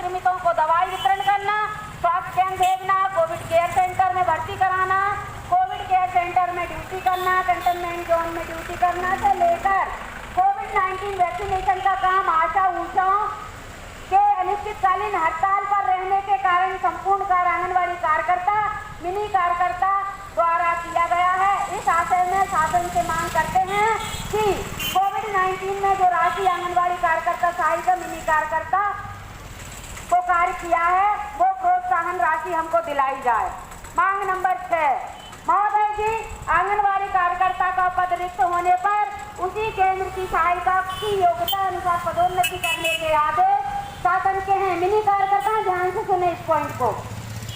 संक्रमितों को दवाई वितरण करना, स्वास्थ्य कैंप भेजना, कोविड केयर सेंटर में भर्ती कराना, कोविड केयर सेंटर में ड्यूटी करना, कंटेनमेंट जोन में ड्यूटी करना से लेकर कोविड-19 वैक्सीनेशन का काम आशा ऊषाओं के अनिश्चितकालीन हड़ताल पर रहने के कारण संपूर्ण कार्य आंगनबाड़ी कार्यकर्ता, मिनी कार्यकर्ता द्वारा किया गया है। इस आशय में शासन से मांग करते हैं कि कोविड-19 में जो राशि आंगनबाड़ी कार्यकर्ता, सहायिका, मिनी कार्यकर्ता को कार्य किया है वो प्रोत्साहन राशि हमको दिलाई जाए। मांग नंबर 6, महोदय जी, आंगनबाड़ी कार्यकर्ता का पद रिक्त होने पर उसी केंद्र की सहायिका की योग्यता अनुसार पदोन्नति करने के आदेश शासन के हैं। मिनी कार्यकर्ता ध्यान से सुने इस पॉइंट को।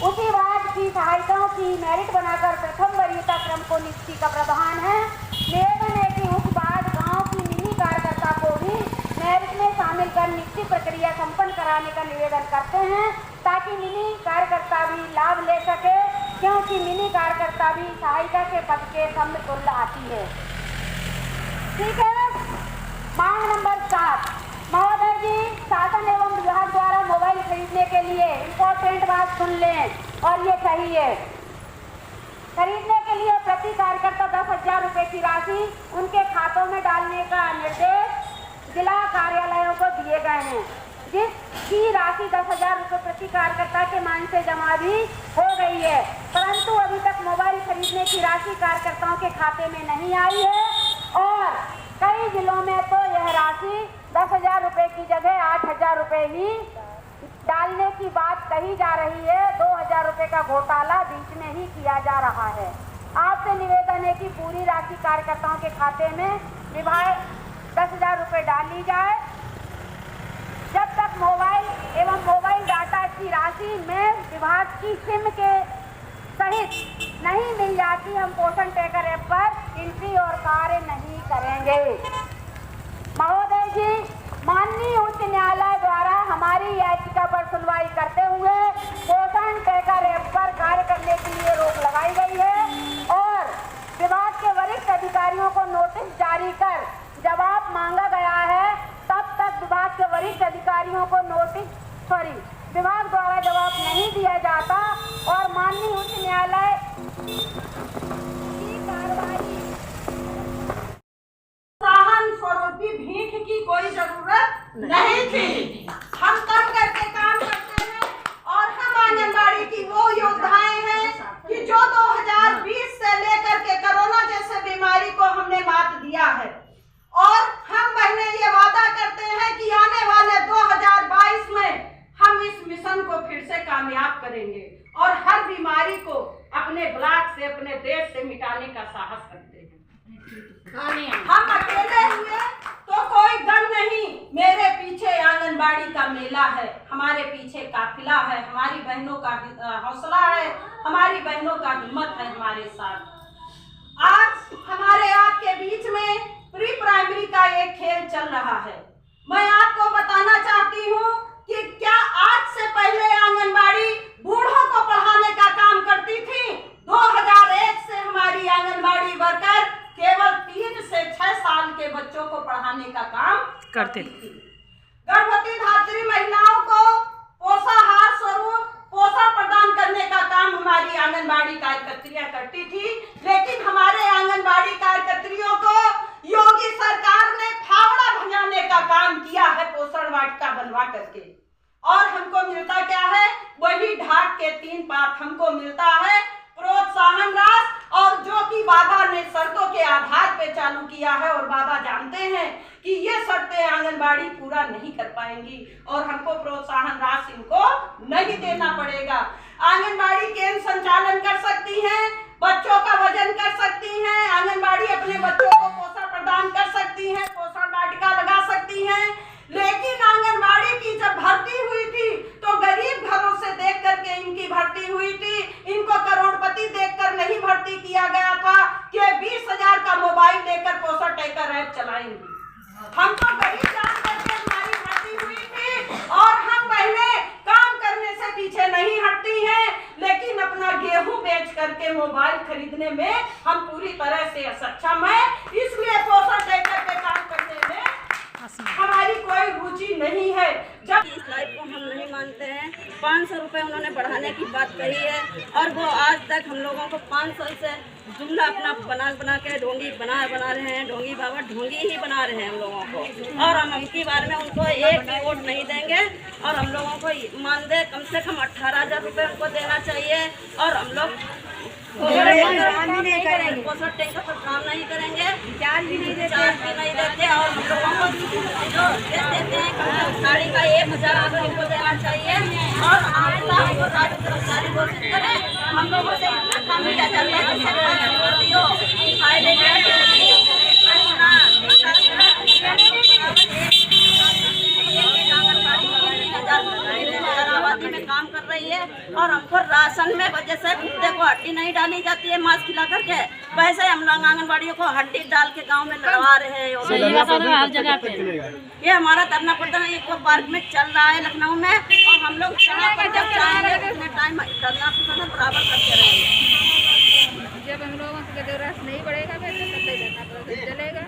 उसी वार्ड की सहायिकाओं की मेरिट बनाकर प्रथम वरीयता क्रम को नियुक्ति का प्रावधान है। निवेदन है कि उस वार्ड गांव की मिनी कार्यकर्ता को भी मेरिट में शामिल कर नियुक्ति प्रक्रिया संपन्न कराने का निवेदन करते हैं ताकि मिनी कार्यकर्ता भी लाभ ले सके, क्योंकि मिनी कार्यकर्ता भी सहायिका के पद के समतुल्य आती है। ठीक है। मांग नंबर 7, महोदय जी, शासन एवं विभाग द्वारा मोबाइल खरीदने के लिए इम्पोर्टेंट बात सुन लें और ये सही है। खरीदने के लिए प्रति कार्यकर्ता 10,000 रुपये की राशि उनके खातों में डालने का निर्देश जिला कार्यालयों को दिए गए हैं, जिसकी राशि 10,000 रुपये प्रति कार्यकर्ता के मान से जमा भी हो गई है, परंतु अभी तक मोबाइल खरीदने की राशि कार्यकर्ताओं के खाते में नहीं आई है और कई जिलों में तो यह राशि 10,000 रुपये की जगह 8,000 रुपये ही डालने की बात कही जा रही है। 2,000 रुपये का घोटाला बीच में ही किया जा रहा है। आपसे निवेदन है कि पूरी राशि कार्यकर्ताओं के खाते में विभाग 10,000 रुपये डाल ली जाए। जब तक मोबाइल एवं मोबाइल डाटा की राशि में विभाग की सिम के सहित नहीं मिल जाती, हम पोषण ट्रैकर ऐप पर एंट्री और कार्य नहीं करेंगे। महोदय जी, माननीय उच्च न्यायालय द्वारा हमारी याचिका पर सुनवाई करते हुए पोषण ट्रैकर ऐप पर कार्य करने के लिए रोक लगाई गई है और विभाग के वरिष्ठ अधिकारियों को नोटिस जारी कर जवाब मांगा गया है। तब तक विभाग के वरिष्ठ अधिकारियों को विभाग द्वारा जवाब नहीं दिया जाता और माननीय उच्च न्यायालय की कार्रवाई स्वरूपी भीख की कोई जरूरत नहीं थी। हम कम करके काम करते हैं और हम आंगनबाड़ी की वो योद्धाएं हैं कि जो 2020 से लेकर के कोरोना जैसे बीमारी को हमने मात दिया है और हम बहने ये वादा करते हैं कि आने वाले 2022 में हम इस मिशन को फिर से कामयाब करेंगे और हर बीमारी को अपने ब्लॉक से, अपने देश से मिटाने का साहस करते हैं। हम अकेले हुए तो कोई गम नहीं, मेरे पीछे आंगनबाड़ी का मेला है, हमारे पीछे काफिला है, हमारी बहनों का हौसला है, हमारी बहनों का हिम्मत है हमारे साथ। आज हमारे आपके बीच में प्री प्राइमरी का एक खेल चल रहा है। मैं आपको बताना चाहती हूँ कि क्या आज से पहले आंगनबाड़ी बूढ़ों को पढ़ाने का काम करती थी? 2001 से हमारी आंगनबाड़ी वर्कर केवल 3 से 6 साल के बच्चों को पढ़ाने का काम करती थी। गर्भवती धात्री महिलाओं को पोषाहार स्वरूप पोषण प्रदान करने का काम हमारी आंगनबाड़ी कार्यकर्तियां करती थी, लेकिन हमारे आंगनबाड़ी कार्यकर्तियों को योगी सरकार ने फावड़ा भजाने का काम किया है पोषण वाटिका बनवा करके। और हमको मिलता क्या है? वही ढाक के 3 पात हमको मिलता है प्रोत्साहन राशि, और जो कि बाबा ने शर्तों के आधार पे चालू किया है और बाबा जानते हैं कि ये शर्तें आंगनबाड़ी पूरा नहीं कर पाएंगी और हमको प्रोत्साहन राशि इनको नहीं देना पड़ेगा। आंगनबाड़ी केंद्र संचालन कर सकती हैं, बच्चों का वजन कर सकती हैं, आंगनबाड़ी अपने बच्चों को पोषण प्रदान कर सकती हैं, पोषण वाटिका लगा सकती हैं, लेकिन आंगनबाड़ी की जब भर्ती हुई थी तो गरीब घरों से देख करके इनकी भर्ती हुई थी। इनको करोड़पति देखकर नहीं भर्ती किया गया था कि 20,000 का मोबाइल लेकर पोषण ट्रैकर ऐप चलाएंगे। हम तो गरीब जान करके हमारी भर्ती हुई थी और हम पहले काम करने से पीछे नहीं हटती हैं, लेकिन अपना गेहूं बेच करके मोबाइल खरीदने में हम पूरी तरह से सक्षम है। इसलिए पोषण ट्रैकर के काम करने में हमारी कोई रुचि नहीं है। जब इस लाइफ को हम नहीं मानते हैं। 500 रुपये उन्होंने बढ़ाने की बात कही है और वो आज तक हम लोगों को 500 से जुमला अपना बना के ढोंगी बना रहे हैं। ढोंगी बाबा ढोंगी ही बना रहे हैं हम लोगों को। और हम की बार में उनको एक भी वोट नहीं देंगे और हम लोगों को मानदेय कम से कम 18,000 रुपये उनको देना चाहिए। और हम लोग पोषण टैंकर पर काम नहीं करेंगे, चार्ज भी नहीं देते और हम लोगों को जो देते हैं साड़ी का 1,000 हमको देना चाहिए। और हमको राज्य कर्मचारी घोषित करें। हम लोगों से इतना काम किया जाता है में काम कर रही है और हमको राशन में वजह से कुत्ते को हड्डी नहीं डाली जाती है मांस खिला करके, वैसे हम लोग आंगनबाड़ियों को हड्डी डाल के गांव में लड़वा रहे हैं। हर जगह पे ये हमारा धरना प्रदर्शन इको पार्क में चल रहा है लखनऊ में और हम लोग जब चाहेंगे उतने टाइम धरना प्रदर्शन बराबर करते रहेंगे। जब हम लोगों के रस नहीं बढ़ेगा चलेगा।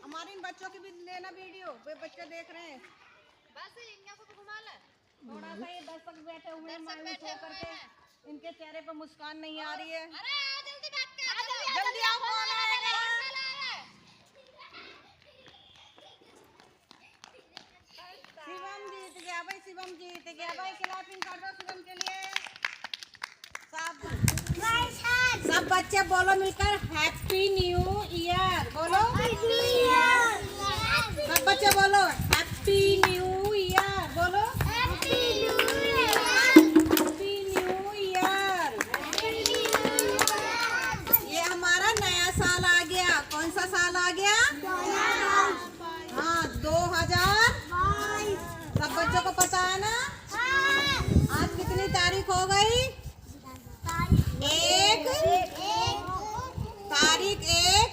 हमारे इन बच्चों की भी लेना वीडियो, वे बच्चे देख रहे हैं। बस इनका को घुमा ले। थोड़ा सा ये दर्शक बैठे हुए हैं मायूस होकर के, इनके चेहरे पर मुस्कान नहीं आ रही है। अरे आओ जल्दी भाग के, जल्दी आओ, कौन आएगा? शिवम जीत गया भाई, शिवम जीत गया भाई। क्लैपिंग कर दो शिवम के लिए। सब बच्चे बोलो मिलकर हैप्पी न्यू ईयर बोलो। सब बच्चे बोलो हैप्पी न्यू ईयर बोलो। Happy new year. ये हमारा नया साल आ गया। कौन सा साल आ गया? हाँ 2022। सब बच्चों को पता है ना? आज कितनी तारीख हो गई? तारीख एक,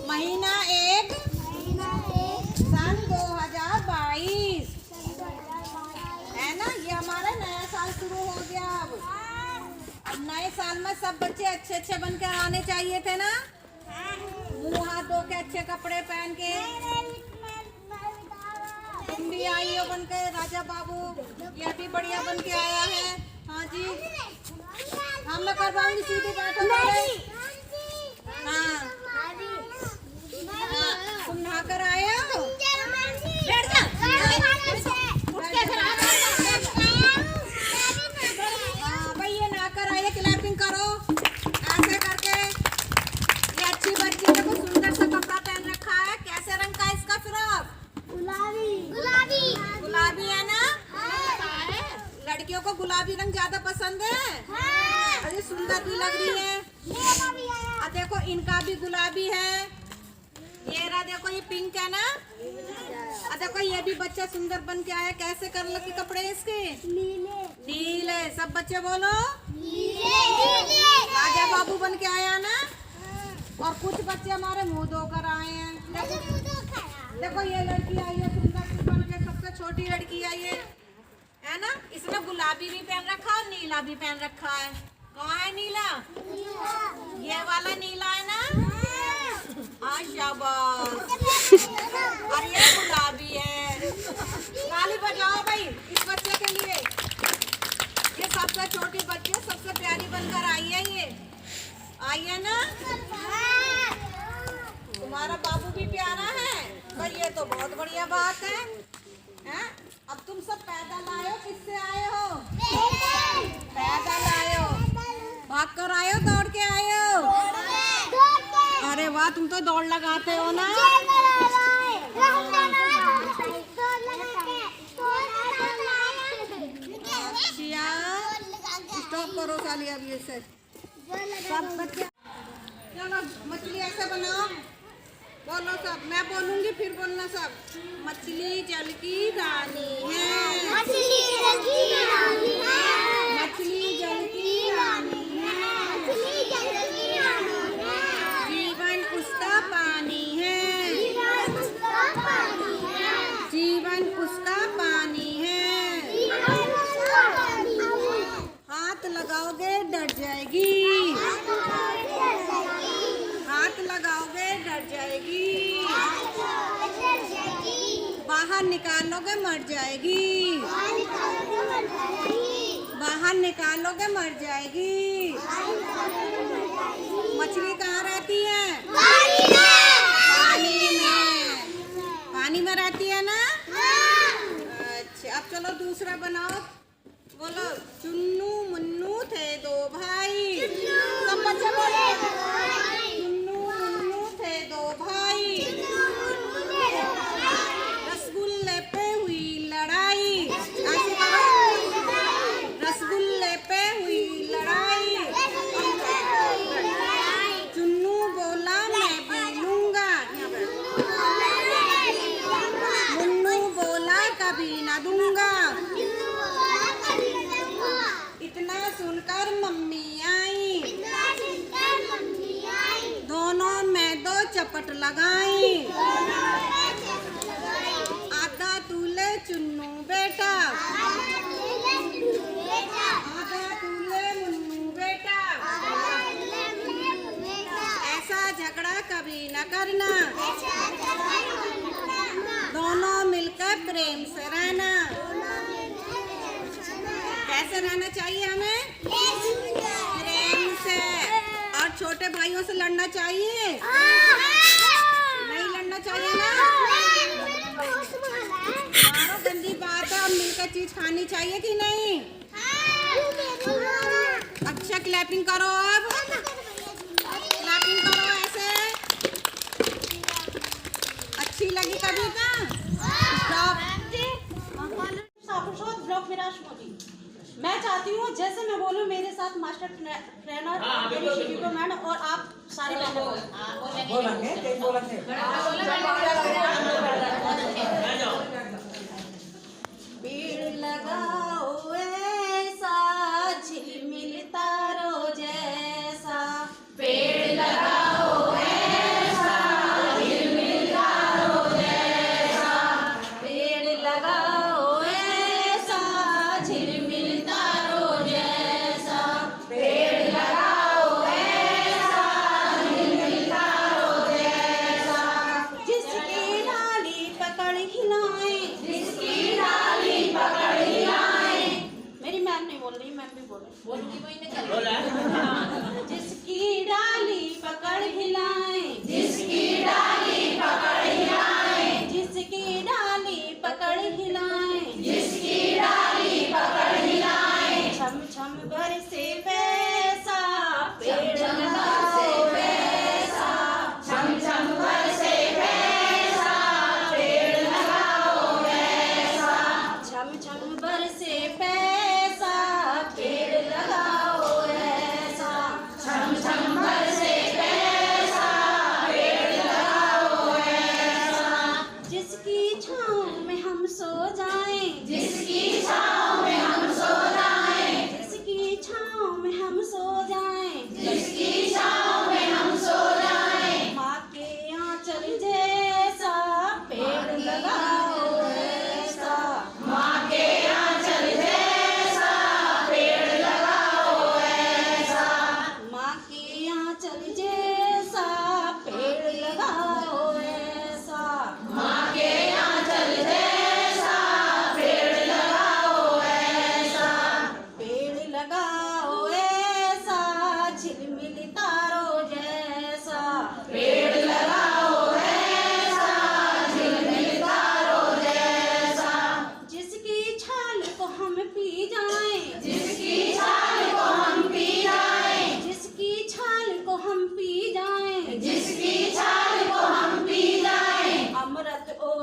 महीना एक, सन 2022 है ना। ये हमारा नया साल शुरू हो गया। अब नए साल में सब बच्चे अच्छे अच्छे बन के आने चाहिए थे ना। मुंह हाथ धो के अच्छे कपड़े पहन के। तुम भी आई हो बन के राजा बाबू, ये भी बढ़िया बन के आया है। हाँ जी, हम मैं करवाऊंगी, सीधे बैठो। हाँ तुम नहा कर आए हो? बैठ जा। हाँ भाई ये नहा कर आइए, क्लैपिंग करो ऐसे करके। ये अच्छी बच्ची ने कुछ सुंदर सा कपड़ा पहन रखा है। कैसे रंग का इसका फ्रॉक? गुलाबी है ना। लड़कियों को गुलाबी रंग ज्यादा पसंद है। अरे सुंदर भी लग रही है। और देखो इनका भी गुलाबी है। ये रहा देखो, ये पिंक है ना। और देखो ये भी बच्चा सुंदर बन के आया। कैसे कलर के कपड़े इसके? नीले। सब बच्चे बोलो राजा बाबू बन के आया ना। और कुछ बच्चे हमारे मुंह धोकर आए हैं। देखो ये लड़की आई है सुंदर सी बन के, सबसे छोटी लड़की आई है ना। इसने गुलाबी भी पहन रखा और नीला भी पहन रखा है। कौन है नीला? ये वाला नीला है ना। शाबाश। और ये गुलाबी है। ताली बजाओ भाई इस बच्चे के लिए। ये सबसे छोटी बच्ची सबसे प्यारी बनकर आई है। ये आई है ना। तुम्हारा बाबू भी प्यारा है, पर ये तो बहुत बढ़िया बात है। हैं? अब तुम सब पैदल आए हो, किससे आए हो? पैदल आए हो, भाग कर आए हो, दौड़ के आए हो? अरे वाह, तुम तो दौड़ लगाते हो ना। स्टॉप करो साली अब ये से। सब बच्चे चलो मछली ऐसे बनाओ, बोलो सब। मैं बोलूंगी फिर बोलना सब। मछली जल की रानी है, मछली जल की रानी है, मछली जल की रानी है, मछली जल की रानी है, जीवन उसका पानी है, जीवन उसका पानी है, जीवन उसका पानी है। जीवन उसका पानी है। हाथ लगाओगे डर जाएगी, हाथ लगाओगे डर जाएगी, बाहर निकालोगे मर जाएगी, बाहर निकालोगे मर जाएगी। मछली कहाँ रहती है? पानी में, पानी में रहती है ना। अच्छा अब चलो दूसरा बनाओ, बोलो। चुन्नू मुन्नू थे दो भाई, सब बच्चे बोलो। चुन्नू मुन्नू थे दो भाई, रसगुल्ले पे हुई लड़ाई। ऐसे करो, रसगुल्ले पे हुई लड़ाई। चुन्नू बोला मैं भी लूंगा, मुन्नू बोला कभी ना दूंगा। इतना सुनकर मम्मी आई, दोनों में दो चपट लगाई। आधा तूले चुन्नू बेटा, आधा तूले मुन्नू बेटा। ऐसा झगड़ा कभी न करना, दोनों मिलकर प्रेम से रहना। कैसे रहना चाहिए हमें? प्रेम से। और छोटे भाइयों से लड़ना चाहिए? नहीं लड़ना चाहिए ना। मारो गंदी बात है। अब मिलकर चीज खानी चाहिए कि नहीं? अच्छा क्लैपिंग करो, अब क्लैपिंग करो ऐसे। अच्छी लगी कभी ना? ब्लॉग विराज मोदी। मैं चाहती हूँ जैसे मैं बोलूँ मेरे साथ मास्टर ट्रेनर मेरी शिविका मैडम और आप सारे पेड़ लगाओ ऐसा झिलमिल तारों जैसा, पेड़ लगाओ ऐसा झिलमिल तारों जैसा, पेड़ लगाओ ऐसा झिलमिल तारों जैसा, पेड़ लगाओ ऐसा झिलमिल तारों जैसा। जिसकी डाली पकड़ हिलाए, जिसकी डाली पकड़ हिलाए। मेरी मैम नहीं बोल रही, मैम भी बोल रही। बोलूंगी कोई नहीं। जिसकी डाली पकड़ हिलाए, जिसकी डाली पकड़ हिलाए, जिसकी डाली पकड़ हिलाए, जिसकी डाली पकड़ हिलाए। छम छम बरसे पैसा, पेड़ लगाओ पैसा, छम छम बरसे पैसा, पेड़ लगाओ पैसा, छम छम बरसे पैसा, पेड़ लगाओ ऐसा, छम छम बरसे पैसा, पेड़ लगाओ ऐसा। जिसकी छाँव में हम सो जाएं, जिसकी छाँव में हम सो जाएं, जिसकी छाँव में हम सो जाएं, जिसकी छाँव में हम सो जाएं।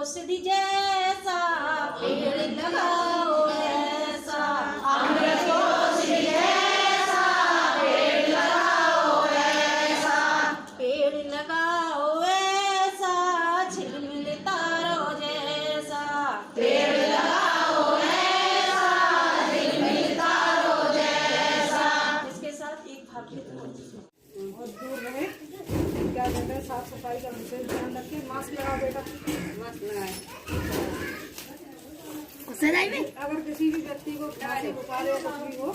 औषधि जैसा पेड़ लगाओ ऐसा, अमृत औषधि जैसा पेड़ लगाओ ऐसा, पेड़ लगाओ ऐसा, झिलमिल तारों जैसा, पेड़ लगाओ ऐसा, झिलमिल तारों जैसा। इसके साथ एक भाग्य और दूर रहे, क्या कहते हैं, साफ सफाई का विशेष ध्यान रखिए। मास्क लगाओ बेटा, मास्क लगाए। अगर किसी भी व्यक्ति को खांसी बुखार या कुछ भी हो,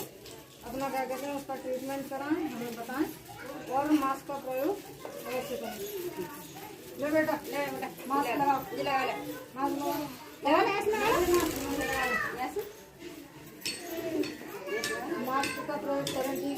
अपना क्या कहते हैं उसका ट्रीटमेंट कराएं, हमें बताएं और मास्क का प्रयोग अवश्य करें। ले बेटा, मास्क लगाओ, मास्क लगाओ, मास्क का प्रयोग करें, ठीक है।